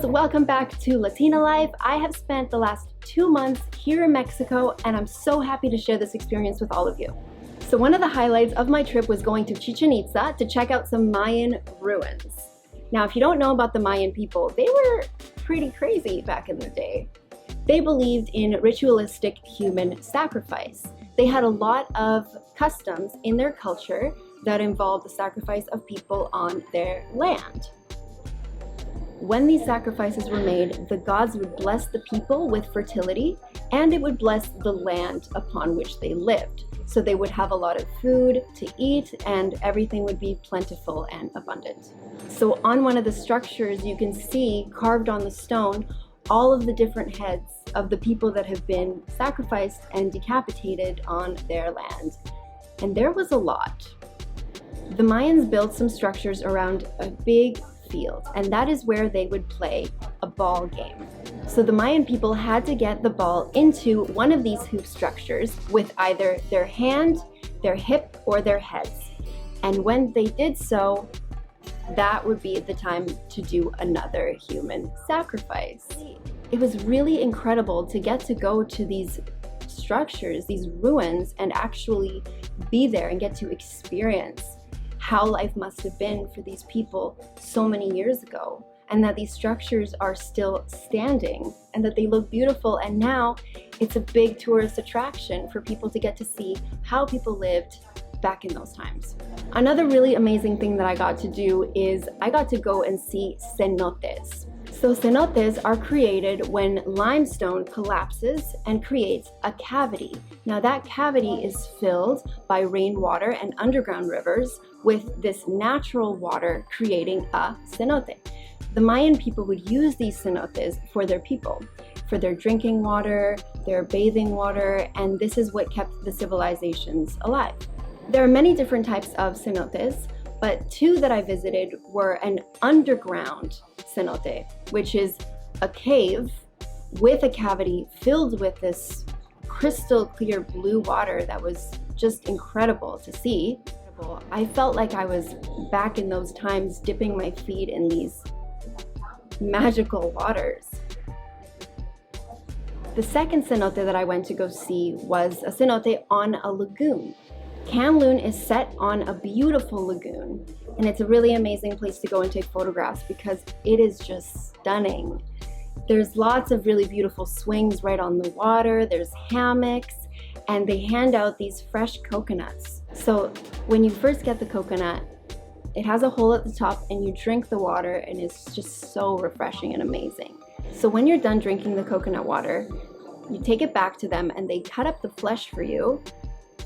Latinos, welcome back to Latina Life. I have spent the last 2 months here in Mexico and I'm so happy to share this experience with all of you. So one of the highlights of my trip was going to Chichen Itza to check out some Mayan ruins. Now, if you don't know about the Mayan people, they were pretty crazy back in the day. They believed in ritualistic human sacrifice. They had a lot of customs in their culture that involved the sacrifice of people on their land. When these sacrifices were made, the gods would bless the people with fertility, and it would bless the land upon which they lived. So they would have a lot of food to eat, and everything would be plentiful and abundant. So on one of the structures, you can see carved on the stone all of the different heads of the people that have been sacrificed and decapitated on their land. And there was a lot. The Mayans built some structures around a big field, and that is where they would play a ball game. So the Mayan people had to get the ball into one of these hoop structures with either their hand, their hip, or their heads. And when they did so, that would be the time to do another human sacrifice. It was really incredible to get to go to these structures, these ruins, and actually be there and get to experience how life must have been for these people so many years ago, and that these structures are still standing and that they look beautiful, and now it's a big tourist attraction for people to get to see how people lived back in those times. Another really amazing thing that I got to do is I got to go and see cenotes. So cenotes are created when limestone collapses and creates a cavity. Now that cavity is filled by rainwater and underground rivers with this natural water creating a cenote. The Mayan people would use these cenotes for their people, for their drinking water, their bathing water, and this is what kept the civilizations alive. There are many different types of cenotes, but two that I visited were an underground cenote, which is a cave with a cavity filled with this crystal clear blue water that was just incredible to see. I felt like I was back in those times dipping my feet in these magical waters. The second cenote that I went to go see was a cenote on a lagoon. Lagoon is set on a beautiful lagoon, and it's a really amazing place to go and take photographs because it is just stunning. There's lots of really beautiful swings right on the water, there's hammocks, and they hand out these fresh coconuts. So when you first get the coconut, it has a hole at the top and you drink the water and it's just so refreshing and amazing. So when you're done drinking the coconut water, you take it back to them and they cut up the flesh for you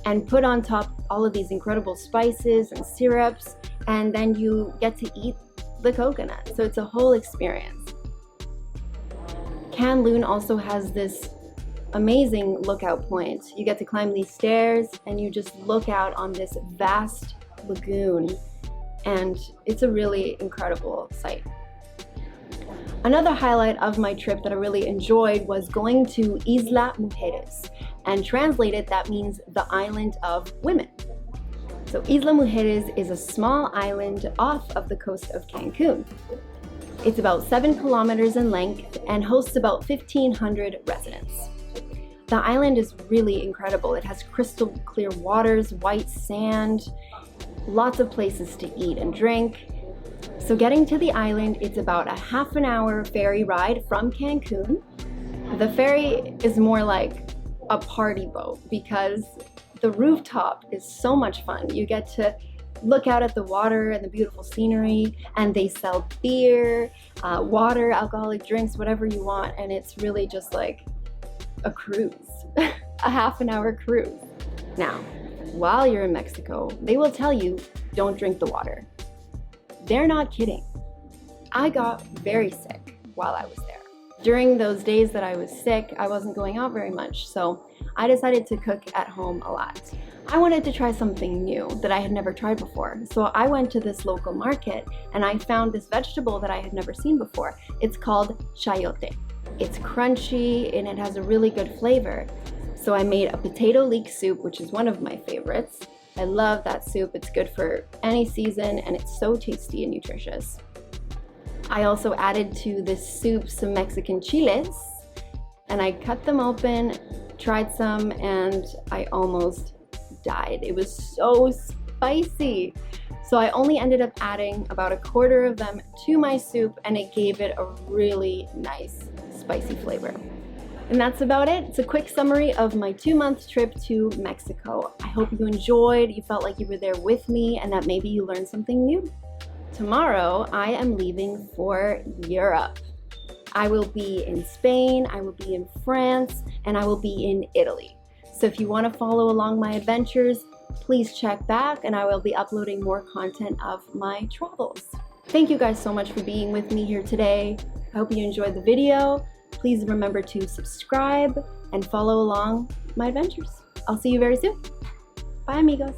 and put on top all of these incredible spices and syrups, and then you get to eat the coconut. So it's a whole experience. Lagoon also has this amazing lookout point. You get to climb these stairs and you just look out on this vast lagoon, and it's a really incredible sight. Another highlight of my trip that I really enjoyed was going to Isla Mujeres, and translated that means the island of women. So Isla Mujeres is a small island off of the coast of Cancun. It's about 7 kilometers in length and hosts about 1,500 residents. The island is really incredible. It has crystal clear waters, white sand, lots of places to eat and drink. So getting to the island, it's about a half an hour ferry ride from Cancun. The ferry is more like a party boat because the rooftop is so much fun. You get to look out at the water and the beautiful scenery, and they sell beer, water, alcoholic drinks, whatever you want, and it's really just like a cruise, a half an hour cruise. Now, while you're in Mexico, they will tell you don't drink the water. They're not kidding. I got very sick while I was there. During those days that I was sick, I wasn't going out very much, so I decided to cook at home a lot. I wanted to try something new that I had never tried before, so I went to this local market and I found this vegetable that I had never seen before. It's called chayote. It's crunchy and it has a really good flavor. So I made a potato leek soup, which is one of my favorites. I love that soup. It's good for any season and it's so tasty and nutritious. I also added to this soup some Mexican chiles, and I cut them open, tried some, and I almost died. It was so spicy. So I only ended up adding about a quarter of them to my soup, and it gave it a really nice spicy flavor. And that's about it. It's a quick summary of my 2-month trip to Mexico. I hope you enjoyed, you felt like you were there with me, and that maybe you learned something new. Tomorrow, I am leaving for Europe. I will be in Spain, I will be in France, and I will be in Italy. So if you want to follow along my adventures, please check back, and I will be uploading more content of my travels. Thank you guys so much for being with me here today. I hope you enjoyed the video. Please remember to subscribe and follow along my adventures. I'll see you very soon. Bye, amigos.